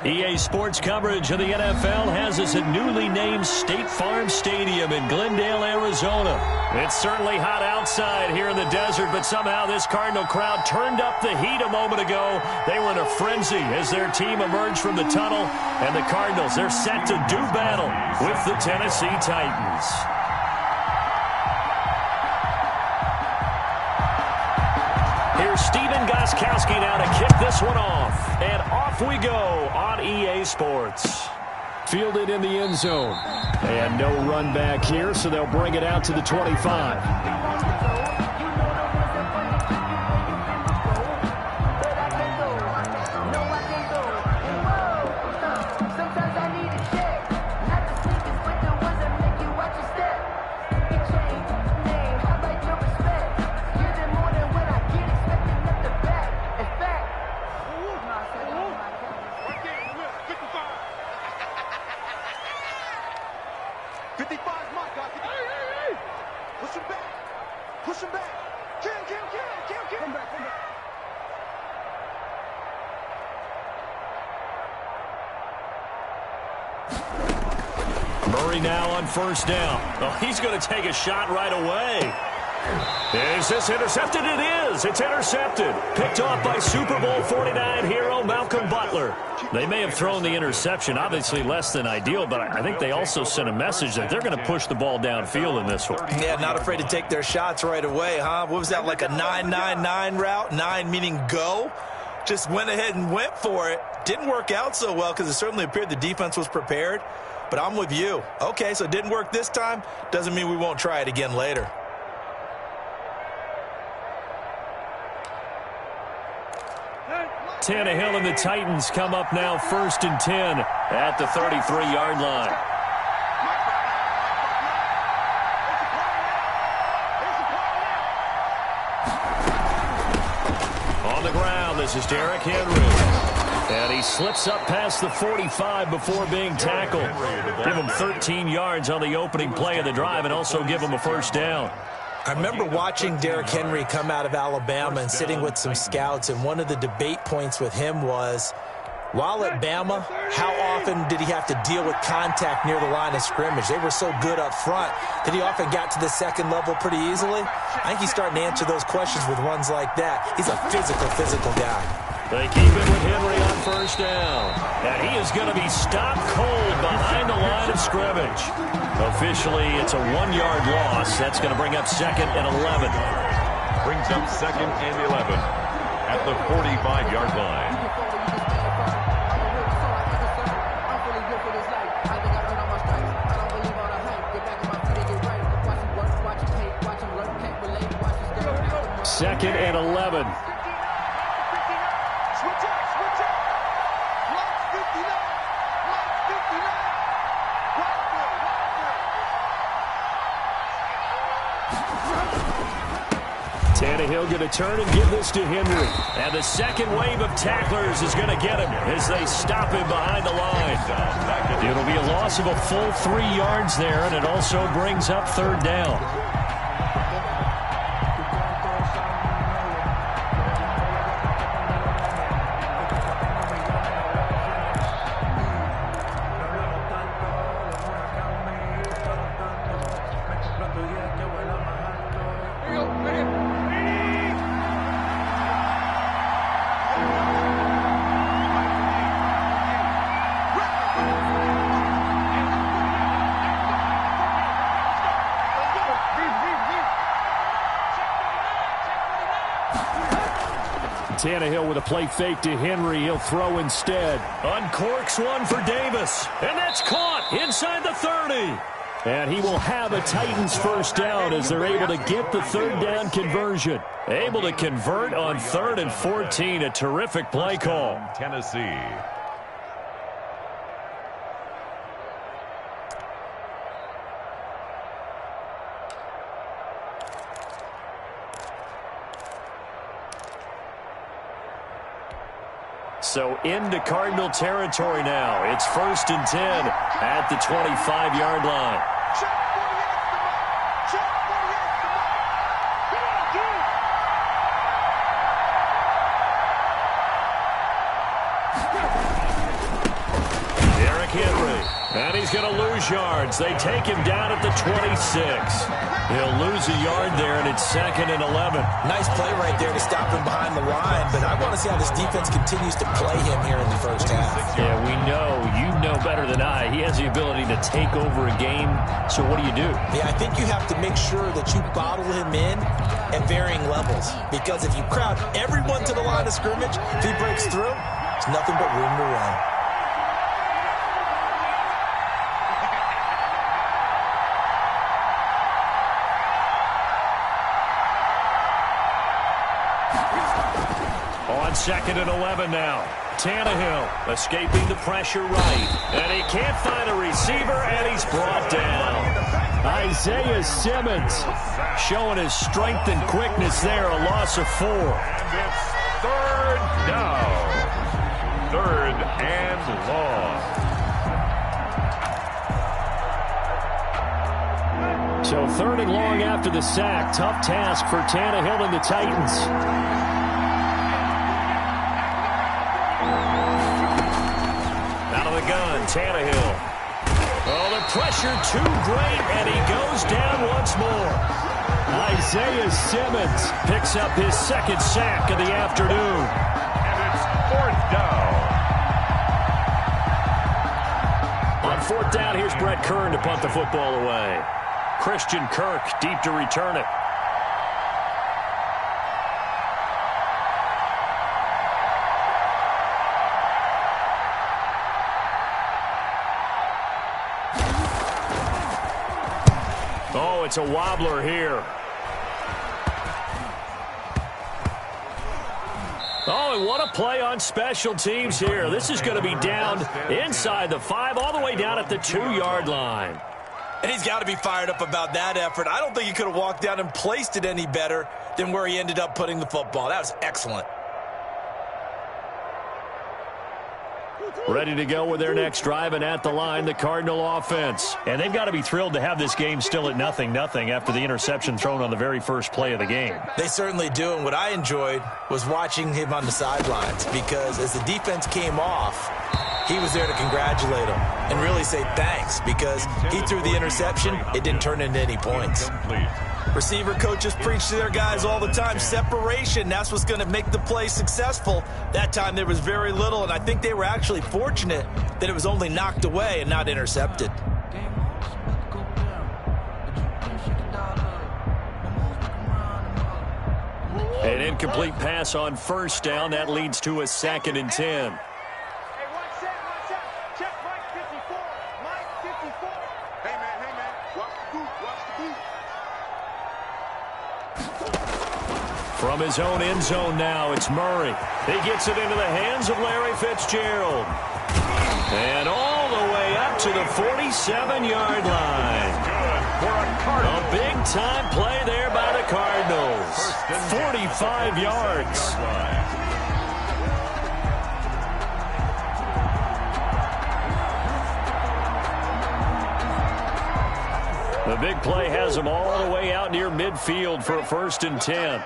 EA Sports coverage of the NFL has us at newly named State Farm Stadium in Glendale, Arizona. It's certainly hot outside here in the desert, but somehow this Cardinal crowd turned up the heat a moment ago. They were in a frenzy as their team emerged from the tunnel, and the Cardinals, they're set to do battle with the Tennessee Titans. Here's Steven Gostkowski now to kick this one off. And off we go on EA Sports. Fielded in the end zone. And no run back here, so they'll bring it out to the 25. Murray now on first down. Oh, he's going to take a shot right away. Is this intercepted? It is. It's intercepted. Picked off by Super Bowl 49 hero Malcolm Butler. They may have thrown the interception, obviously less than ideal, but I think they also sent a message that they're going to push the ball downfield in this one. Yeah, not afraid to take their shots right away, huh? What was that, like a 9-9-9 route? 9 meaning go? Just went ahead and went for it. Didn't work out so well because it certainly appeared the defense was prepared. But I'm with you. Okay, so it didn't work this time. Doesn't mean we won't try it again later. Tannehill and the Titans come up now 1st and 10 at the 33-yard line. On the ground, this is Derrick Henry. And he slips up past the 45 before being tackled. Give him 13 yards on the opening play of the drive and also give him a first down. I remember watching Derrick Henry come out of Alabama and sitting with some scouts, and one of the debate points with him was, while at Bama, how often did he have to deal with contact near the line of scrimmage? They were so good up front that he often got to the second level pretty easily. I think he's starting to answer those questions with runs like that. He's a physical guy. They keep it with Henry on first down. And he is going to be stopped cold behind the line of scrimmage. Officially, it's a 1-yard loss. That's going to bring up 2nd and 11. Brings up 2nd and 11 at the 45-yard line. Second and 11. Tannehill going to turn and give this to Henry. And the second wave of tacklers is going to get him as they stop him behind the line. It'll be a loss of a full 3 yards there, and it also brings up 3rd down. Tannehill with a play fake to Henry. He'll throw instead. Uncorks one for Davis. And that's caught inside the 30. And he will have a Titans first down as they're able to get the 3rd down conversion. Able to convert on 3rd and 14. A terrific play call. Tennessee. So into Cardinal territory now. It's 1st and 10 at the 25-yard line. And he's going to lose yards. They take him down at the 26. He'll lose a yard there, and it's 2nd and 11. Nice play right there to stop him behind the line, but I want to see how this defense continues to play him here in the first half. Yeah, we know. You know better than I. He has the ability to take over a game, so what do you do? Yeah, I think you have to make sure that you bottle him in at varying levels, because if you crowd everyone to the line of scrimmage, if he breaks through, there's nothing but room to run. On 2nd and 11 now. Tannehill escaping the pressure right. And he can't find a receiver, and he's brought down. Isaiah Simmons showing his strength and quickness there, a loss of 4. And it's 3rd down. 3rd and long. So 3rd and long after the sack. Tough task for Tannehill and the Titans. Out of the gun, Tannehill. Oh, the pressure too great, and he goes down once more. Isaiah Simmons picks up his 2nd sack of the afternoon. And it's 4th down. On 4th down, here's Brett Kern to punt the football away. Christian Kirk deep to return it. Oh, it's a wobbler here. Oh, and what a play on special teams here. This is going to be down inside the 5, all the way down at the 2-yard line. And he's got to be fired up about that effort. I don't think he could have walked down and placed it any better than where he ended up putting the football. That was excellent. Ready to go with their next drive, and at the line, the Cardinal offense. And they've got to be thrilled to have this game still at 0-0 after the interception thrown on the very first play of the game. They certainly do, and what I enjoyed was watching him on the sidelines, because as the defense came off, he was there to congratulate them and really say thanks, because he threw the interception. It didn't turn into any points. Receiver coaches preach to their guys all the time. Separation, that's what's going to make the play successful. That time there was very little, and I think they were actually fortunate that it was only knocked away and not intercepted. An incomplete pass on 1st down. That leads to a 2nd and 10. From his own end zone now, it's Murray. He gets it into the hands of Larry Fitzgerald. And all the way up to the 47-yard line. A big-time play there by the Cardinals. 45 yards. The big play has them all the way out near midfield for a 1st and 10.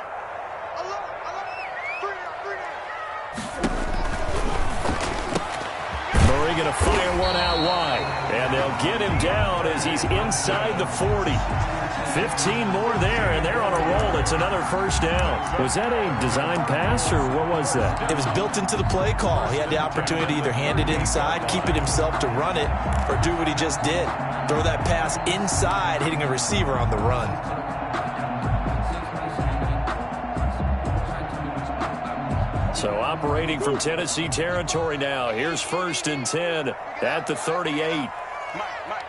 Going to fire one out wide, and they'll get him down as he's inside the 40. 15 more there, and they're on a roll. It's another 1st down. Was that a design pass, or what was that? It was built into the play call. He had the opportunity to either hand it inside, keep it himself to run it, or do what he just did. Throw that pass inside, hitting a receiver on the run. So operating from Tennessee territory now. Here's 1st and 10 at the 38. Mike,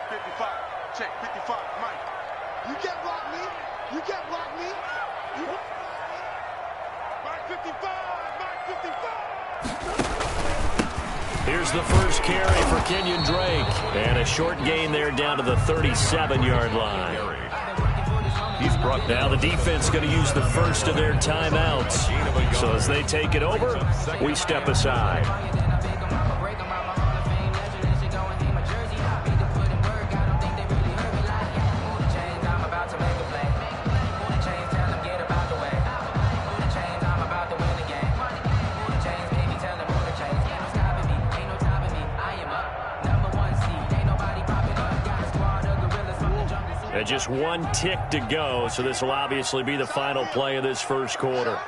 55. Check, 55. Mike, you can't block me. You can't block me. Mike, 55. Mike, 55. Here's the first carry for Kenyon Drake. And a short gain there down to the 37-yard line. He's brought now the defense going to use the first of their timeouts. So as they take it over, we step aside. And just one tick to go, so this will obviously be the final play of this first quarter.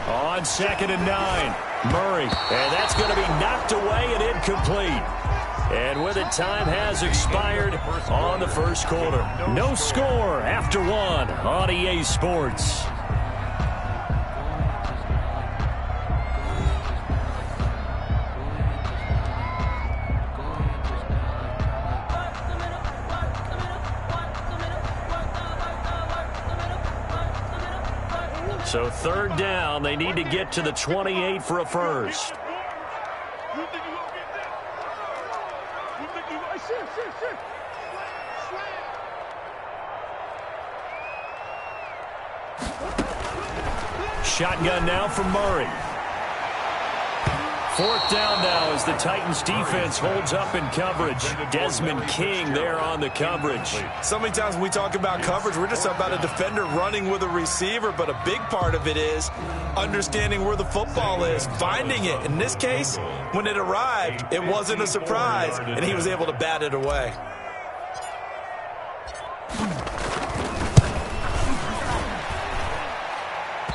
On 2nd and 9, Murray. And that's going to be knocked away and incomplete. And with it, time has expired on the first quarter. No score after one on EA Sports. So 3rd down, they need to get to the 28 for a first. Shotgun now from Murray. 4th down now as the Titans defense holds up in coverage. Desmond King there on the coverage. So many times when we talk about coverage, we're just about a defender running with a receiver, but a big part of it is understanding where the football is, finding it. In this case, when it arrived, it wasn't a surprise, and he was able to bat it away.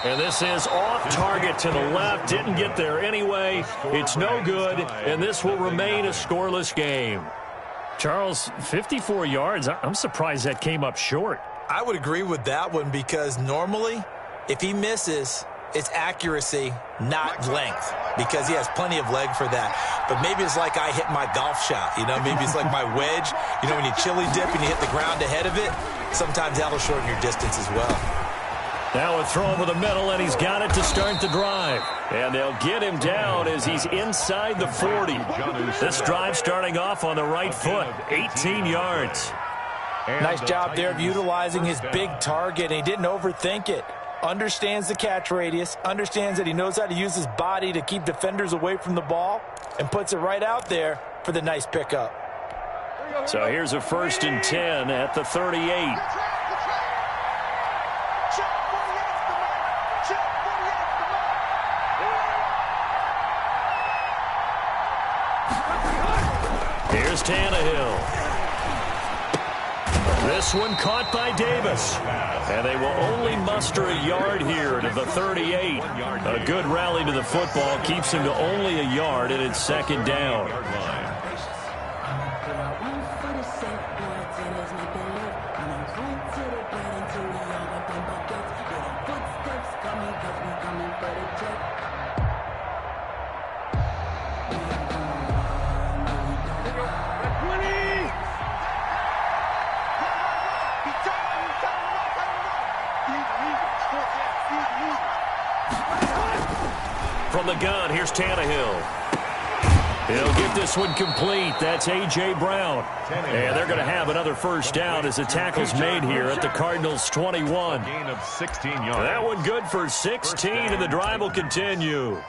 And this is off target to the left. Didn't get there anyway. It's no good, and this will remain a scoreless game. Charles, 54 yards. I'm surprised that came up short. I would agree with that one because normally, if he misses, it's accuracy, not length, because he has plenty of leg for that. But maybe it's like I hit my golf shot, you know, maybe it's like my wedge. You know, when you chili dip and you hit the ground ahead of it, sometimes that'll shorten your distance as well. Now a throw over the middle, and he's got it to start the drive. And they'll get him down as he's inside the 40. This drive starting off on the right foot, 18 yards. Nice job there of utilizing his big target, and he didn't overthink it. Understands the catch radius, understands that he knows how to use his body to keep defenders away from the ball, and puts it right out there for the nice pickup. So here's a 1st and 10 at the 38. Here's Tannehill. This one caught by Davis. And they will only muster a yard here to the 38. A good rally to the football keeps him to only a yard, and it's 2nd down. From the gun, here's Tannehill. He'll get this one complete. That's A.J. Brown. And they're going to have another 1st down as the tackle's made here at the Cardinals' 21. Gain of 16 yards. That one good for 16, and the drive will continue.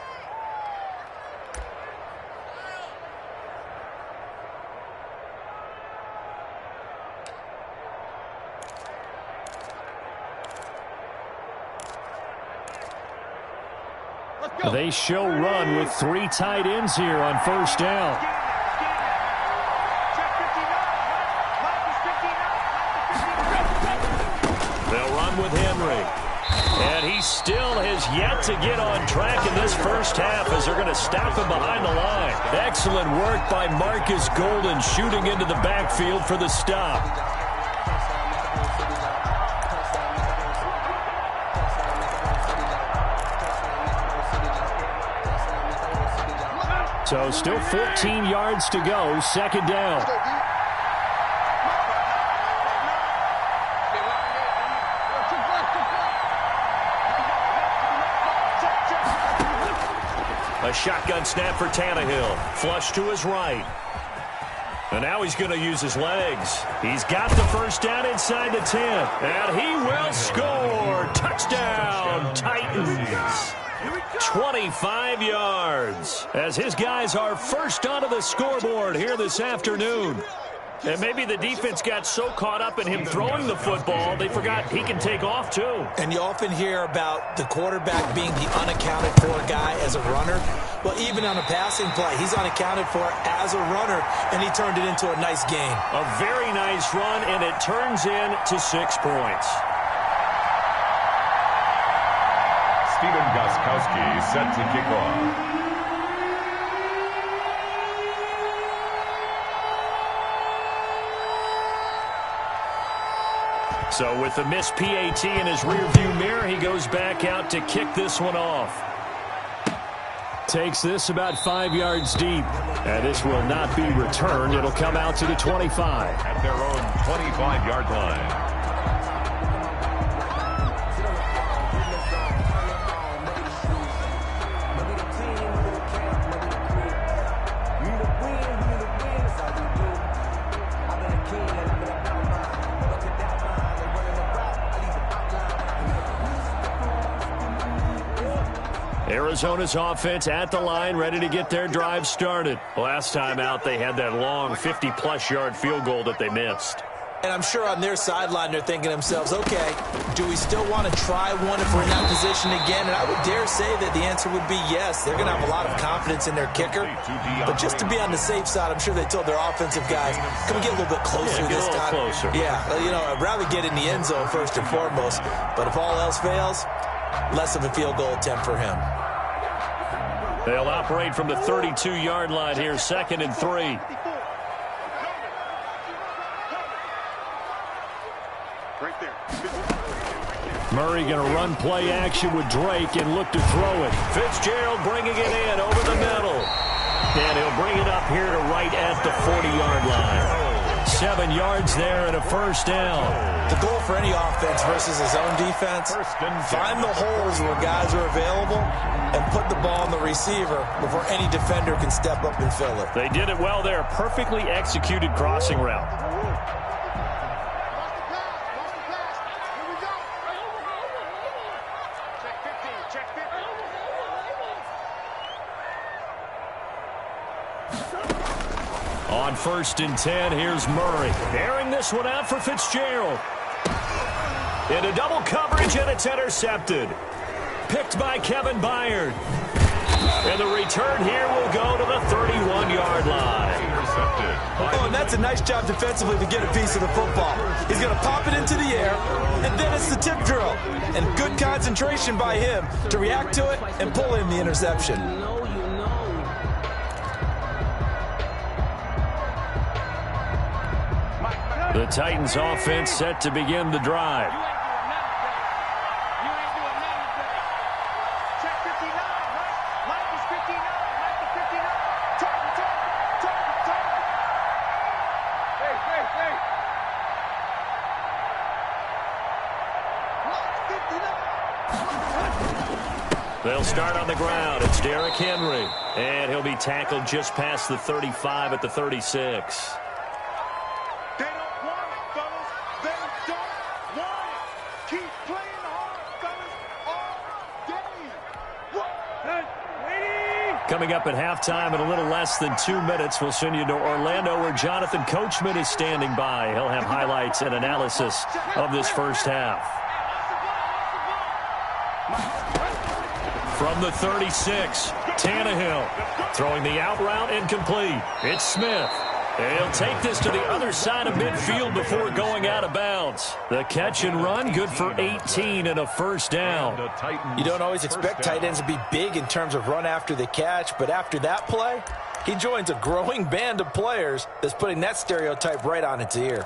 They show run with 3 tight ends here on 1st down. They'll run with Henry. And he still has yet to get on track in this first half as they're going to stop him behind the line. Excellent work by Marcus Golden shooting into the backfield for the stop. So still 14 yards to go, 2nd down. A shotgun snap for Tannehill. Flush to his right. And now he's going to use his legs. He's got the 1st down inside the 10. And he will score. Touchdown, Titans. 25 yards as his guys are first onto the scoreboard here this afternoon. And maybe the defense got so caught up in him throwing the football, they forgot he can take off too. And you often hear about the quarterback being the unaccounted for guy as a runner. Well, even on a passing play, he's unaccounted for as a runner, and he turned it into a nice gain. A very nice run, and it turns into 6 points. Steven Gostkowski set to kick off. So with the missed PAT in his rearview mirror, he goes back out to kick this one off. Takes this about 5 yards deep. And this will not be returned. It'll come out to the 25. At their own 25-yard line. Arizona's offense at the line, ready to get their drive started. Last time out, they had that long 50-plus yard field goal that they missed. And I'm sure on their sideline they're thinking to themselves, okay, do we still want to try one if we're in that position again? And I would dare say that the answer would be yes. They're going to have a lot of confidence in their kicker. But just to be on the safe side, I'm sure they told their offensive guys, can we get a little bit closer this time? Closer. Yeah, you know, I'd rather get in the end zone first and foremost. But if all else fails, less of a field goal attempt for him. They'll operate from the 32-yard line here, 2nd and 3. Murray going to run play action with Drake and look to throw it. Fitzgerald bringing it in over the middle. And he'll bring it up here to right at the 40-yard line. 7 yards there and a first down. The goal for any offense versus his own defense, find the holes where guys are available and put the ball on the receiver before any defender can step up and fill it. They did it well there. Perfectly executed crossing route. On 1st and 10, here's Murray. Airing this one out for Fitzgerald. Into double coverage, and it's intercepted. Picked by Kevin Byard. And the return here will go to the 31-yard line. Oh, and that's a nice job defensively to get a piece of the football. He's going to pop it into the air, and then it's the tip drill. And good concentration by him to react to it and pull in the interception. The Titans offense set to begin the drive. They'll start on the ground. It's Derrick Henry. And he'll be tackled just past the 35 at the 36. Coming up at halftime in a little less than 2 minutes, we'll send you to Orlando where Jonathan Coachman is standing by. He'll have highlights and analysis of this first half. From the 36, Tannehill throwing the out route incomplete. It's Smith. He'll take this to the other side of midfield before going out of bounds. The catch and run, good for 18 and a first down. You don't always expect tight ends to be big in terms of run after the catch, but after that play, he joins a growing band of players that's putting that stereotype right on its ear.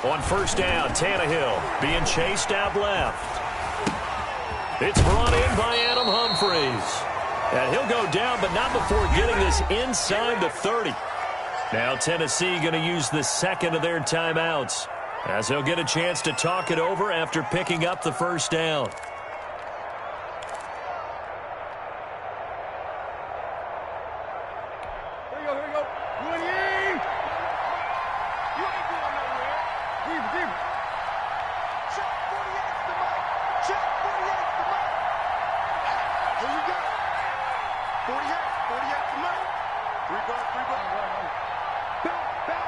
On first down, Tannehill being chased out left. It's brought in by Adam Humphries. And he'll go down, but not before getting this inside the 30. Now Tennessee going to use the second of their timeouts, as they'll get a chance to talk it over after picking up the first down. Here we go. You ain't going nowhere. Check, 48 for Mike. Here you go. 48 for Mike. 3 bucks. Back.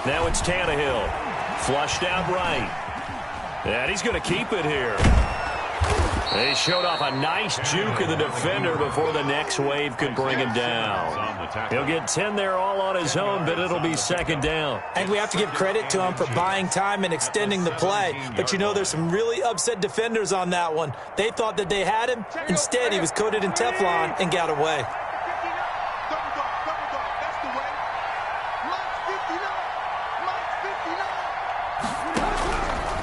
Now it's Tannehill. Flushed out right. And he's going to keep it here. They showed off a nice juke of the defender before the next wave could bring him down. He'll get 10 there all on his own, but it'll be second down. And we have to give credit to him for buying time and extending the play. But, you know, there's some really upset defenders on that one. They thought that they had him. Instead, he was coated in Teflon and got away. Double dog. That's the way. Mike's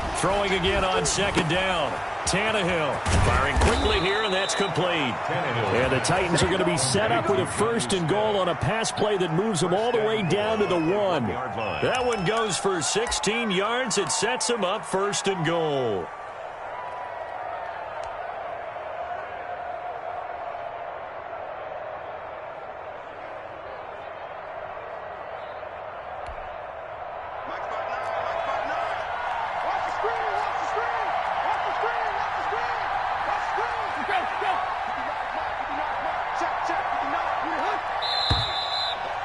59. Throwing again on second down. Tannehill firing quickly here, and that's complete. And the Titans are going to be set up with a 1st and goal on a pass play that moves them all the way down to the 1. That one goes for 16 yards. It sets them up 1st and goal.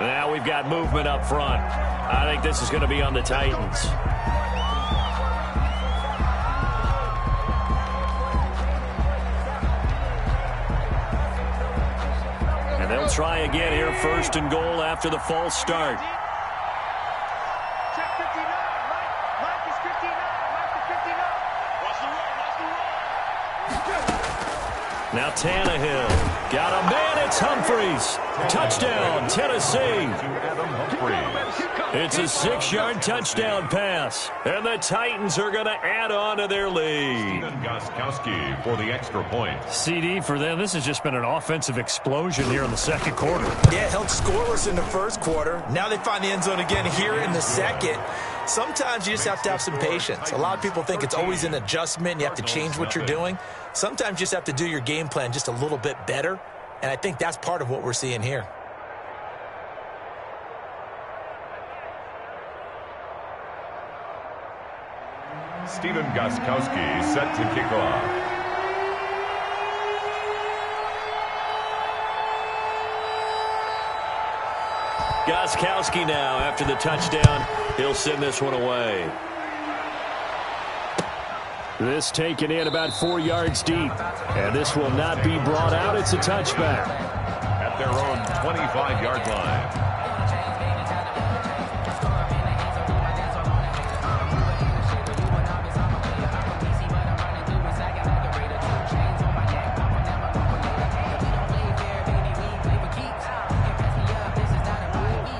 Now we've got movement up front. I think this is going to be on the Titans. And they'll try again here, 1st and goal after the false start. Check 59. Mike is 59. Mike is 59. Watch the run. Now Tannehill. Got a man. It's Humphreys. Touchdown, Tennessee. It's a 6-yard touchdown pass. And the Titans are going to add on to their lead. Gostkowski for the extra point. CD for them. This has just been an offensive explosion here in the second quarter. Yeah, held scoreless in the first quarter. Now they find the end zone again here in the second. Sometimes you just have to have some patience. A lot of people think it's always an adjustment. You have to change what you're doing. Sometimes you just have to do your game plan just a little bit better. And I think that's part of what we're seeing here. Stephen Gostkowski set to kick off. Gostkowski now after the touchdown. He'll send this one away. This taken in about 4 yards deep. And this will not be brought out. It's a touchback. At their own 25-yard line.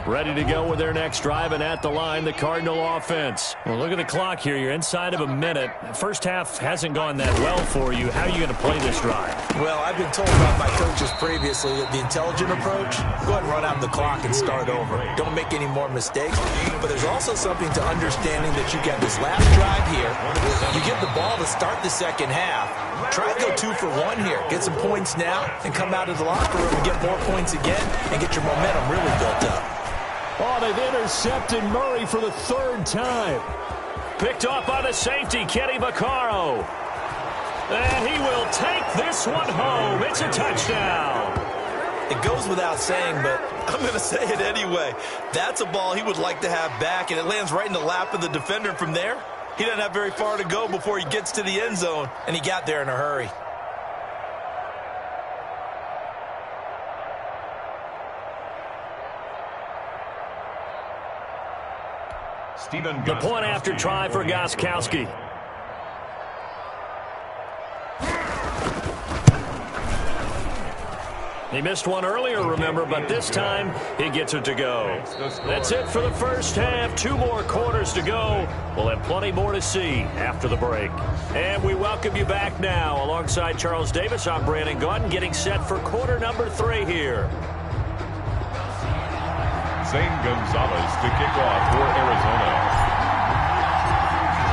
Ready to go with their next drive, and at the line, the Cardinal offense. Well, look at the clock here. You're inside of a minute. First half hasn't gone that well for you. How are you going to play this drive? Well, I've been told by my coaches previously that the intelligent approach, go ahead and run out the clock and start over. Don't make any more mistakes. But there's also something to understanding that you get this last drive here. You get the ball to start the second half. Try and go 2 for 1 here. Get some points now and come out of the locker room and get more points again and get your momentum really built up. Oh, they've intercepted Murray for the 3rd time. Picked off by the safety, Kenny Vaccaro. And he will take this one home. It's a touchdown. It goes without saying, but I'm going to say it anyway. That's a ball he would like to have back, and it lands right in the lap of the defender. And from there, he doesn't have very far to go before he gets to the end zone, and he got there in a hurry. The point after try for Gostkowski. He missed one earlier, remember, but this time he gets it to go. That's it for the first half. 2 more quarters to go. We'll have plenty more to see after the break. And we welcome you back now. Alongside Charles Davis, I'm Brandon Gaudin, getting set for quarter number 3 here. Zane Gonzalez to kick off for Arizona.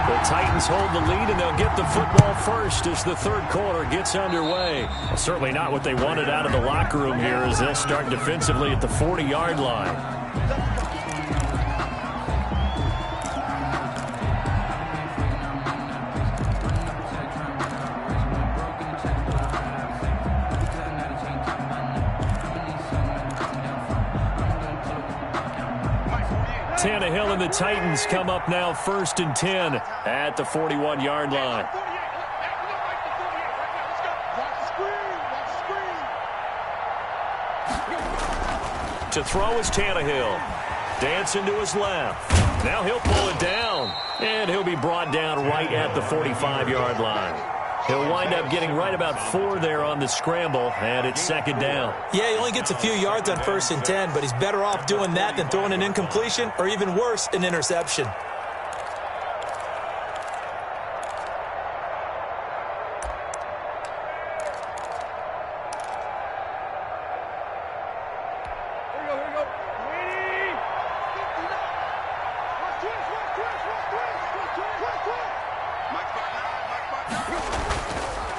The Titans hold the lead, and they'll get the football first as the third quarter gets underway. Well, certainly not what they wanted out of the locker room here as they'll start defensively at the 40-yard line. Tannehill and the Titans come up now 1st and 10 at the 41-yard line. To throw is Tannehill. Dancing to his left. Now he'll pull it down. And he'll be brought down right at the 45-yard line. He'll wind up getting right about 4 there on the scramble, and it's 2nd down. Yeah, he only gets a few yards on 1st and 10, but he's better off doing that than throwing an incompletion or even worse, an interception.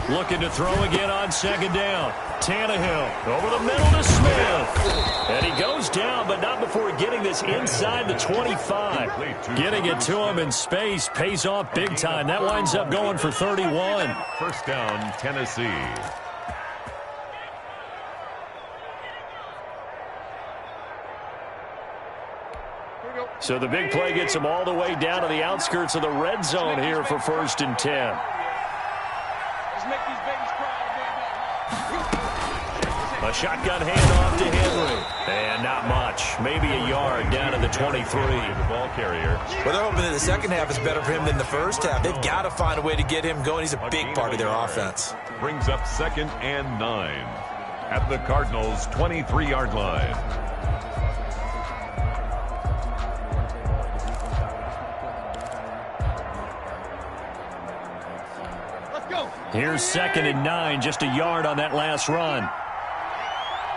Looking to throw again on 2nd down. Tannehill over the middle to Smith. And he goes down, but not before getting this inside the 25. Getting it to him in space pays off big time. That winds up going for 31. 1st down, Tennessee. So the big play gets him all the way down to the outskirts of the red zone here for 1st and 10. A shotgun handoff to Henry. And not much. Maybe a yard down to the 23. The ball carrier. Well, they're hoping that the second half is better for him than the first half. They've got to find a way to get him going. He's a big part of their offense. Brings up 2nd and 9 at the Cardinals' 23-yard line. Here's 2nd and 9, just a yard on that last run.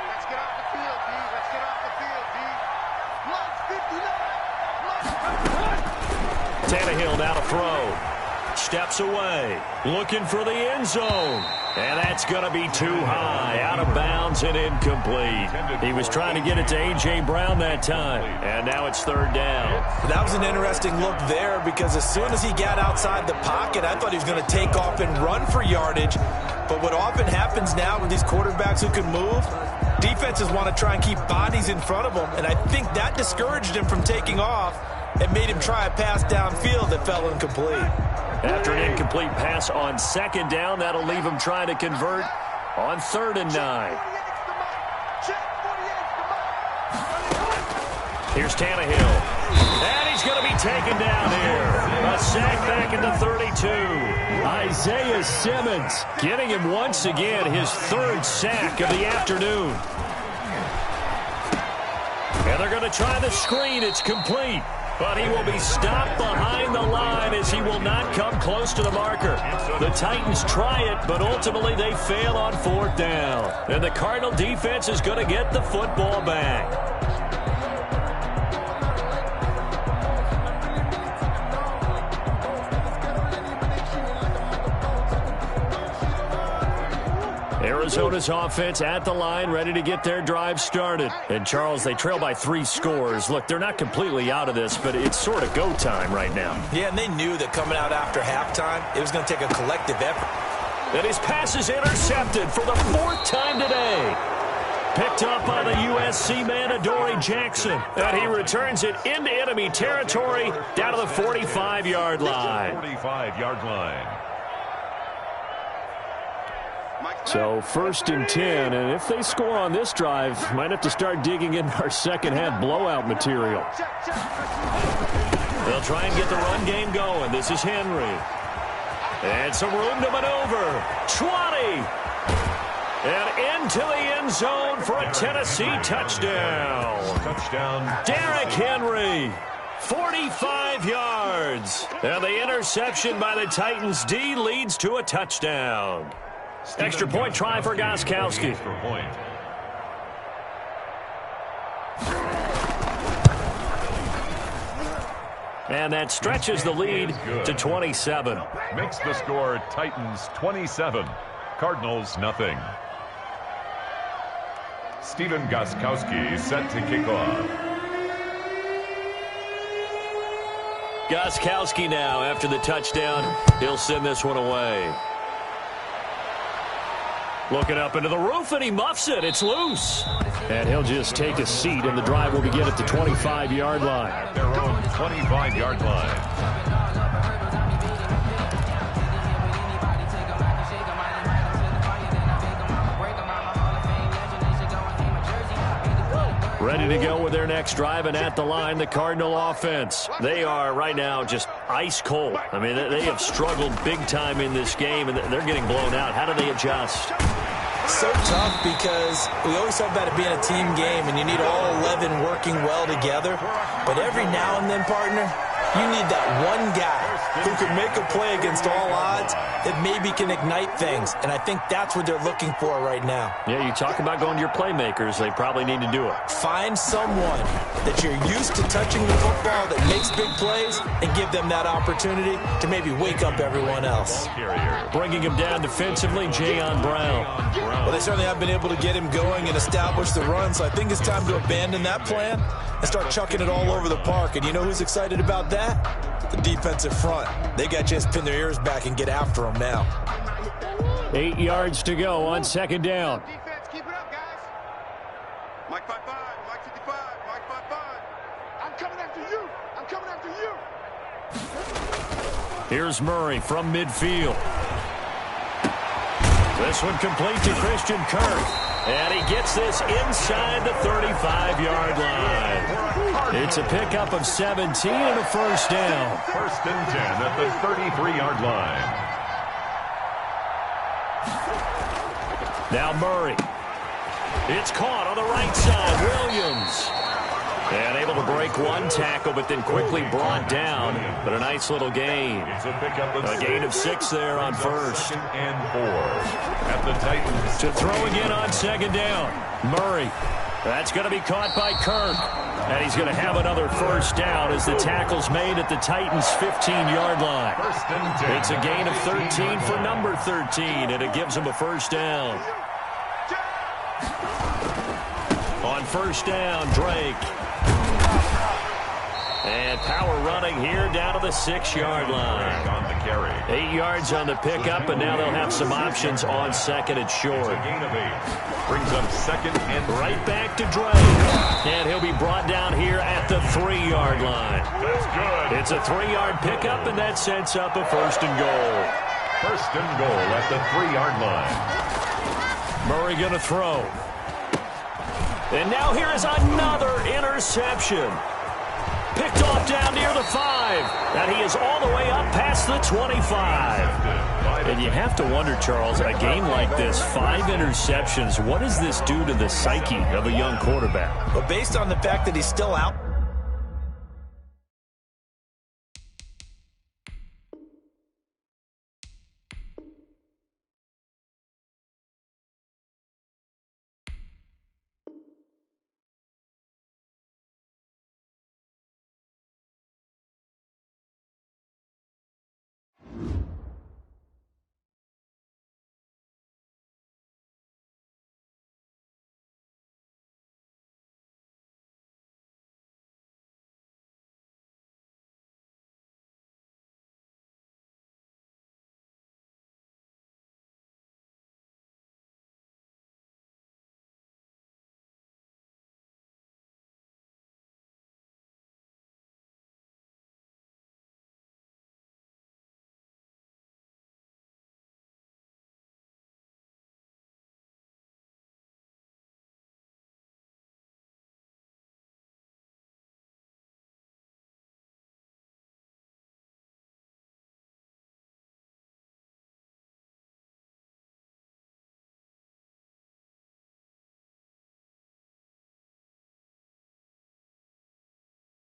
Let's get off the field, D. Let's get off the field, D. Block 59. Tannehill now to throw. Steps away. Looking for the end zone. And that's going to be too high. Out of bounds and incomplete. He was trying to get it to A.J. Brown that time. And now it's 3rd down. That was an interesting look there because as soon as he got outside the pocket, I thought he was going to take off and run for yardage. But what often happens now with these quarterbacks who can move, defenses want to try and keep bodies in front of them. And I think that discouraged him from taking off and made him try a pass downfield that fell incomplete. After an incomplete pass on 2nd down, that'll leave him trying to convert on 3rd and 9. Here's Tannehill. And he's going to be taken down here. A sack back at the 32. Isaiah Simmons getting him once again his 3rd sack of the afternoon. And they're going to try the screen. It's complete. But he will be stopped behind the line as he will not come close to the marker. The Titans try it, but ultimately they fail on 4th down. And the Cardinal defense is going to get the football back. Arizona's offense at the line, ready to get their drive started. And, Charles, they trail by 3 scores. Look, they're not completely out of this, but it's sort of go time right now. Yeah, and they knew that coming out after halftime, it was going to take a collective effort. And his pass is intercepted for the 4th time today. Picked up by the USC man, Adoree Jackson. And he returns it into enemy territory down to the 45-yard line. 45-yard line. So 1st and 10, and if they score on this drive, might have to start digging into our second-half blowout material. They'll try and get the run game going. This is Henry. And some room to maneuver. 20. And into the end zone for a Tennessee touchdown. Touchdown. Derrick Henry. 45 yards. And the interception by the Titans D leads to a touchdown. Extra point try for Gostkowski. Extra point. And that stretches the lead to 27. Makes the score Titans 27, Cardinals nothing. Stephen Gostkowski set to kick off. Gostkowski now after the touchdown. He'll send this one away. Looking up into the roof, and he muffs it. It's loose. And he'll just take a seat, and the drive will begin at the 25-yard line. At their own 25-yard line. Ready to go with their next drive, and at the line, the Cardinal offense. They are right now just ice cold. I mean, they have struggled big time in this game, and they're getting blown out. How do they adjust? So tough because we always talk about it being a team game, and you need all 11 working well together. But every now and then, partner, you need that one guy who can make a play against all odds that maybe can ignite things. And I think that's what they're looking for right now. Yeah, you talk about going to your playmakers. They probably need to do it. Find someone that you're used to touching the football that makes big plays and give them that opportunity to maybe wake up everyone else. Bringing him down defensively, Jayon Brown. Well, they certainly have been able to get him going and establish the run, so I think it's time to abandon that plan and start chucking it all over the park. And you know who's excited about that? The defensive front. They got a chance to pin their ears back and get after them now. 8 yards to go on second down. Defense, keep it up, guys. Mike 5-5, Mike 55, Mike 5-5. I'm coming after you. I'm coming after you. Here's Murray from midfield. This one complete to Christian Kirk. And he gets this inside the 35-yard line. It's a pickup of 17 and a first down. First and 10 at the 33-yard line. Now Murray. It's caught on the right side. Williams. And able to break one tackle, but then quickly brought down. But a nice little gain. It's a pickup of A gain of 6 there on first. Second and 4 at the Titans. To throw again on second down. Murray. That's going to be caught by Kirk. And he's going to have another first down as the tackle's made at the Titans' 15-yard line. First and 10. It's a gain of 13 for number 13, and it gives him a first down. On first down, Drake. And power running here down to the 6-yard line. On the carry. 8 yards on the pickup, and now they'll have some options on second and short. A gain of 8. Brings up second and Right back to Drake. And he'll be brought down here at the 3-yard line. That's good. It's a 3-yard pickup, and that sets up a first and goal. First and goal at the 3-yard line. Murray going to throw. And now here is another interception. Picked off down near the 5. And he is all the way up past the 25. And you have to wonder, Charles, a game like this, 5 interceptions, what does this do to the psyche of a young quarterback? But based on the fact that he's still out